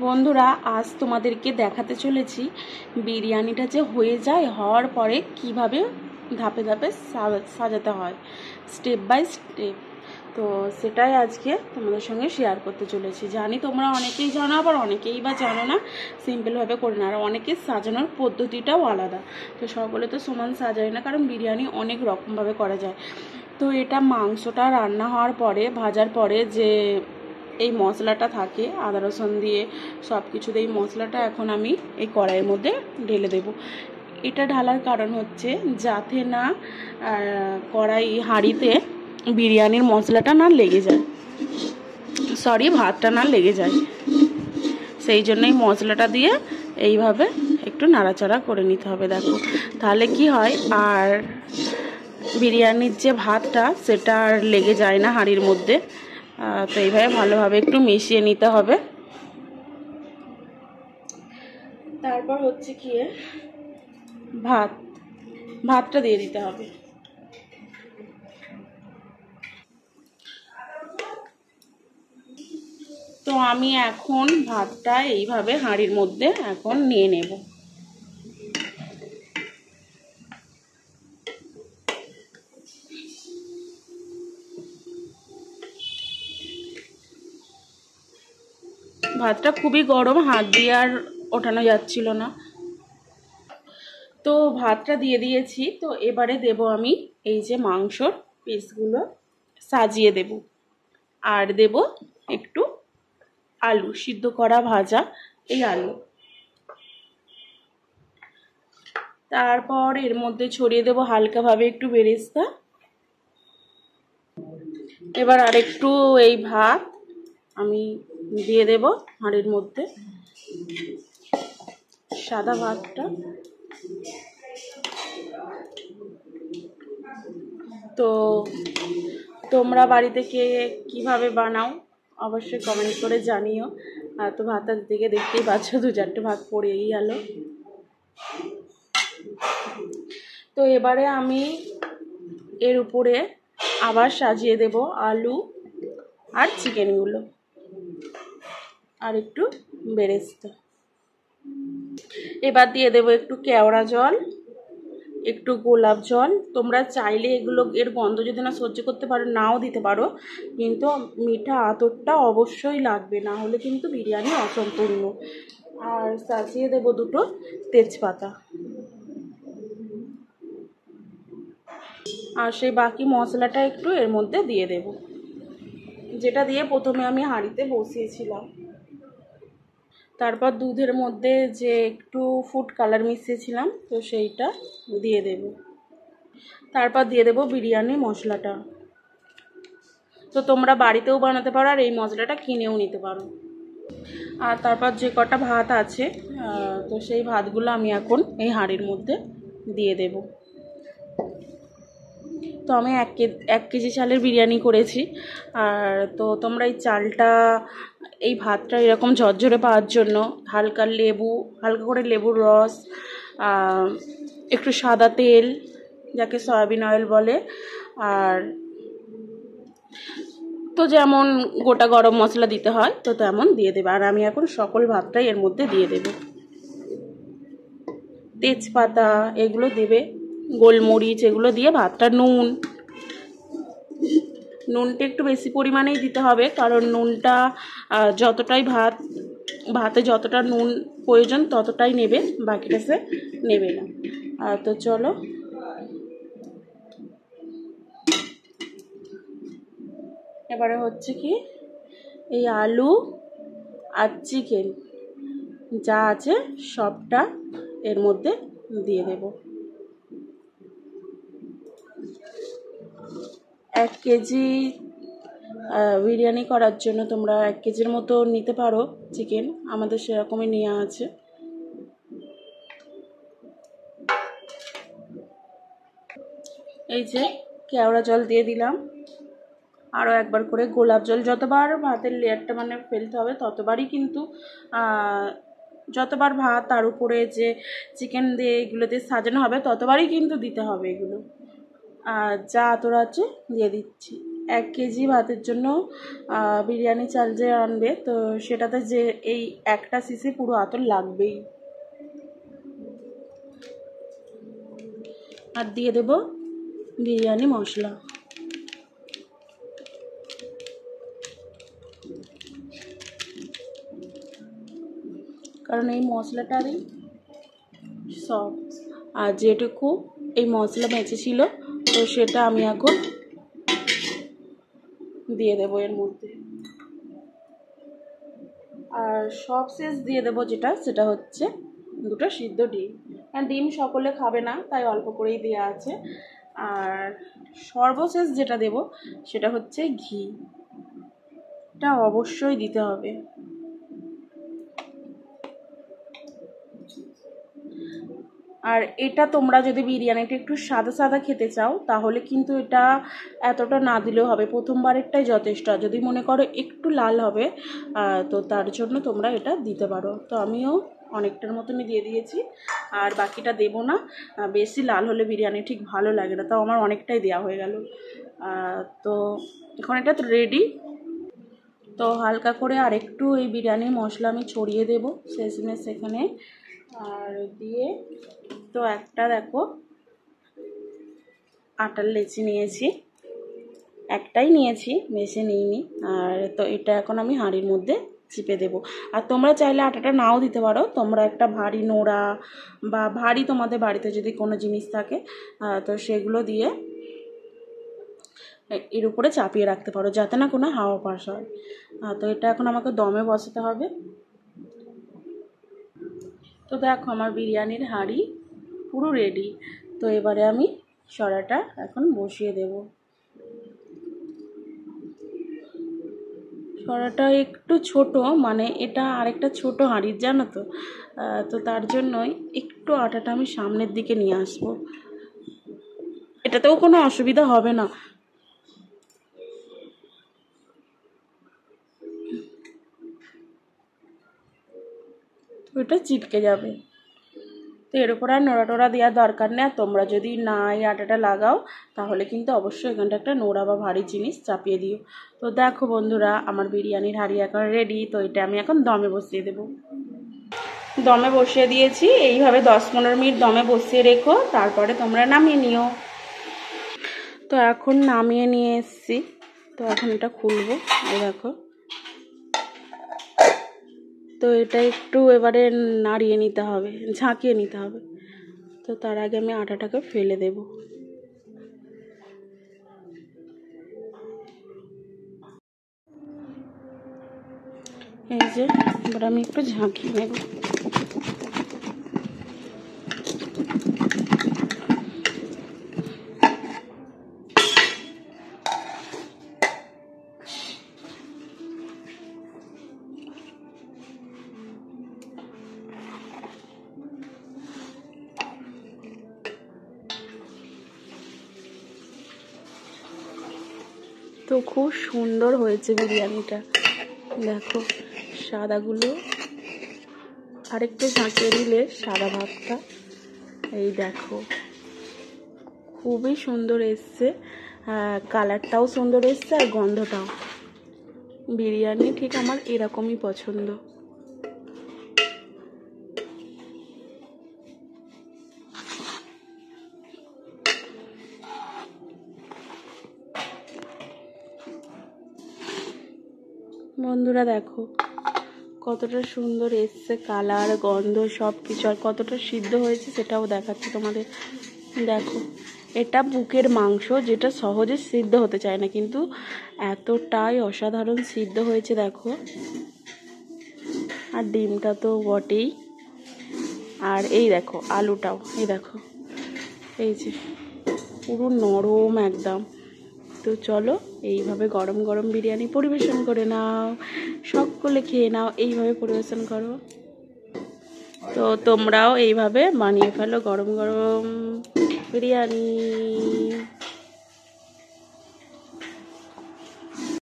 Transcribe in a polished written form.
বন্ধুরা, আজ তোমাদেরকে দেখাতে চলেছি বিরিয়ানিটা যে হয়ে যায়, হওয়ার পরে কিভাবে ধাপে ধাপে সাজাতে হয়, স্টেপ বাই স্টেপ। তো সেটাই আজকে তোমাদের সঙ্গে শেয়ার করতে চলেছি। জানি তোমরা অনেকেই জানো, আবার অনেকেই বা জানো না, সিম্পলভাবে করে না। আর অনেকের সাজানোর পদ্ধতিটাও আলাদা। তো সকলে তো সমান সাজায় না, কারণ বিরিয়ানি অনেক রকমভাবে করা যায়। তো এটা মাংসটা রান্না হওয়ার পরে, ভাজার পরে যে এই মশলাটা থাকে আদা রসুন দিয়ে সব কিছুতে, এই মশলাটা এখন আমি এই কড়াইয়ের মধ্যে ঢেলে দেব। এটা ঢালার কারণ হচ্ছে যাতে না হাঁড়িতে বিরিয়ানির মশলাটা না লেগে যায়, ভাতটা না লেগে যায়। সেই জন্যই মশলাটা দিয়ে এইভাবে একটু নাড়াচাড়া করে নিতে হবে। দেখো, তাহলে কি হয়, আর বিরিয়ানির যে ভাতটা সেটা আর লেগে যায় না হাঁড়ির মধ্যে। তো এইভাবে ভালোভাবে একটু মিশিয়ে নিতে হবে। তারপর হচ্ছে কি, ভাতটা দিয়ে দিতে হবে। তো আমি এখন ভাতটা এইভাবে হাঁড়ির মধ্যে এখন নিয়ে নেব। ভাতটা খুবই গরম, হাত দিয়ে আর ওঠানো যাচ্ছিল না। তো ভাতটা দিয়ে দিয়েছি। তো এবারে দেব আমি এই যে মাংসর পিসগুলো সাজিয়ে দেব, আর দেব একটু আলু সিদ্ধ করা ভাজা, এই আলু। তারপর এর মধ্যে ছড়িয়ে দেব হালকাভাবে একটু বেরেস্তা। এবার আরেকটু এই ভাত আমি দিয়ে দেব হাঁড়ির মধ্যে, সাদা ভাতটা। তো তোমরা বাড়িতে কে কীভাবে বানাও অবশ্যই কমেন্ট করে জানিও। তো ভাতটা দিকে দেখতেই পাচ্ছ, 2-4টে ভাত পড়েই গেল। তো এবারে আমি এর উপরে আবার সাজিয়ে দেব আলু আর চিকেনগুলো, আর একটু বেরেস্তা। এবার দিয়ে দেব একটু কেওড়া জল, একটু গোলাপ জল। তোমরা চাইলে এর গন্ধ যদি না সহ্য করতে পারো, নাও দিতে পারো, কিন্তু মিঠা আতরটা অবশ্যই লাগবে, না হলে কিন্তু বিরিয়ানি অসম্পূর্ণ। আর সাজিয়ে দেব 2টো তেজপাতা। আর সেই বাকি মশলাটা একটু এর মধ্যে দিয়ে দেব, যেটা দিয়ে প্রথমে আমি হাঁড়িতে বসিয়েছিলাম। তারপর দুধের মধ্যে যে একটু ফুড কালার মিশিয়েছিলাম, তো সেইটা দিয়ে দেব। তারপর দিয়ে দেব বিরিয়ানি মশলাটা। তো তোমরা বাড়িতেও বানাতে পারো, আর এই মশলাটা কিনেও নিতে পারো। আর তারপর যে কটা ভাত আছে, তো সেই ভাতগুলো আমি এখন এই হাঁড়ির মধ্যে দিয়ে দেব। তো আমি 1 কেজি চালের বিরিয়ানি করেছি। আর তো তোমরা এই চালটা, এই ভাতটা এরকম ঝরঝরে পাওয়ার জন্য হালকা করে লেবুর রস, একটু সাদা তেল যাকে সয়াবিন অয়েল বলে, আর তো যেমন গোটা গরম মশলা দিতে হয় তো তেমন দিয়ে দেবে। আর আমি এখন সকল ভাতটাই এর মধ্যে দিয়ে দেব। তেজপাতা এগুলো দেবে, গোলমরিচ এগুলো দিয়ে ভাতটা, নুনটা একটু বেশি পরিমাণেই দিতে হবে, কারণ নুনটা যতটাই ভাতে যতটা নুন প্রয়োজন ততটাই নেবে, বাকিটা সে নেবে না। তো চলো, এবারে হচ্ছে কি, এই আলু আর চিকেন যা আছে সবটা এর মধ্যে দিয়ে দেব। 1 কেজি বিরিয়ানি করার জন্য তোমরা 1 কেজির মতো নিতে পারো চিকেন, আমাদের সেরকমই নেওয়া আছে। এই যে কেওড়া জল দিয়ে দিলাম, আরও একবার করে গোলাপ জল। যতবার ভাতের লেয়ারটা মানে ফেলতে হবে ততবারই কিন্তু, যতবার ভাত তার উপরে যে চিকেন দিয়ে এগুলো দিয়ে সাজানো হবে ততবারই কিন্তু দিতে হবে এগুলো। আর যা আতর আছে দিয়ে দিচ্ছি, 1 কেজি ভাতের জন্য বিরিয়ানি চাল যে আনবে, তো সেটাতে যে এই একটা সিসি পুরো আতর লাগবেই। আর দিয়ে দেব বিরিয়ানি মশলা। কারণ এই মশলাটারই সব, আর যেটুকু এই মশলা বেঁচে ছিল তো সেটা আমি এখন দিয়ে দেবো এর মধ্যে। আর সব শেষ দিয়ে দেবো সেটা হচ্ছে 2টো সিদ্ধ ডিম। আর ডিম সকলে খাবে না, তাই অল্প করেই দেওয়া আছে। আর সর্বশেষ যেটা দেব সেটা হচ্ছে ঘি। এটা অবশ্যই দিতে হবে। আর এটা তোমরা যদি বিরিয়ানিটা একটু সাদা সাদা খেতে চাও তাহলে কিন্তু এটা এতটা না দিলেও হবে, প্রথমবারেরটাই যথেষ্ট। যদি মনে করো একটু লাল হবে তো তার জন্য তোমরা এটা দিতে পারো। তো আমিও অনেকটার মতনই দিয়ে দিয়েছি, আর বাকিটা দেবো না, বেশি লাল হলে বিরিয়ানি ঠিক ভালো লাগে না। তাও আমার অনেকটাই দেওয়া হয়ে গেল। তো এখন এটা তো রেডি। তো হালকা করে আর একটু এই বিরিয়ানির মশলা আমি ছড়িয়ে দেবো শেষমেশ এখানে। আর দিয়ে তো একটা দেখো আটার লেচি নিয়েছি, একটাই নিয়েছি, বেশি নিইনি। আর তো এটা এখন আমি হাঁড়ির মধ্যে চিপে দেব। আর তোমরা চাইলে আটাটা নাও দিতে পারো, তোমরা একটা ভারী নোড়া বা ভারী তোমাদের বাড়িতে যদি কোনো জিনিস থাকে তো সেগুলো দিয়ে এর উপরে চাপিয়ে রাখতে পারো, যাতে না কোনো হাওয়া পাস হয়। তো এটা এখন আমাকে দমে বসাতে হবে। তো দেখো আমার বিরিয়ানির হাঁড়ি পুরো রেডি। তো এবারে আমি সরাটা এখন বসিয়ে দেব। সরাটা একটু ছোট, মানে এটা আরেকটা ছোট হাঁড়ির, জানো তো। তো তার জন্যই একটু আটাটা আমি সামনের দিকে নিয়ে আসবো। এটাতেও কোনো অসুবিধা হবে না। তো এটা চিটকে যাবে। তো এর উপর আর নোড়া টোড়া দেওয়ার দরকার নেই। আর তোমরা যদি না এই আটাটা লাগাও তাহলে কিন্তু অবশ্যই এখানটা একটা নোড়া বা ভারী জিনিস চাপিয়ে দিও। তো দেখো বন্ধুরা, আমার বিরিয়ানির হাঁড়ি এখন রেডি। তো এটা আমি এখন দমে বসিয়ে দেবো। দমে বসিয়ে দিয়েছি, এইভাবে 10-15 মিনিট দমে বসিয়ে রেখো, তারপরে তোমরা নামিয়ে নিও। তো এখন নামিয়ে নিয়ে এসছি। তো এখন এটা খুলবো। এই দেখো, তো এটা একটু এবারে নাড়িয়ে নিতে হবে, ঝাঁকিয়ে নিতে হবে। তো তার আগে আমি আটাটাকে ফেলে দেব। এই যে এবার আমি একটু ঝাঁকিয়ে নেব। তো খুব সুন্দর হয়েছে বিরিয়ানিটা, দেখো সাদাগুলো আরেকটু ঝাঁকিয়ে দিলে সাদা ভাবটা, এই দেখো খুবই সুন্দর এসছে। কালারটাও সুন্দর এসছে আর গন্ধটাও। বিরিয়ানি ঠিক আমার এরকমই পছন্দ। বন্ধুরা দেখো কতটা সুন্দর এসছে, কালার গন্ধ সব কিছু। আর কতটা সিদ্ধ হয়েছে সেটাও দেখাচ্ছি তোমাদের। দেখো এটা বুকের মাংস, যেটা সহজে সিদ্ধ হতে চায় না, কিন্তু এতটাই অসাধারণ সিদ্ধ হয়েছে দেখো। আর ডিমটা তো বটেই। আর এই দেখো আলুটাও, এই দেখো এই যে পুরো নরম একদম। তো চলো এইভাবে গরম গরম বিরিয়ানি পরিবেশন করে নাও, সকলে খেয়ে নাও, এইভাবে পরিবেশন করো। তো তোমরাও এইভাবে বানিয়ে ফেলো গরম গরম বিরিয়ানি।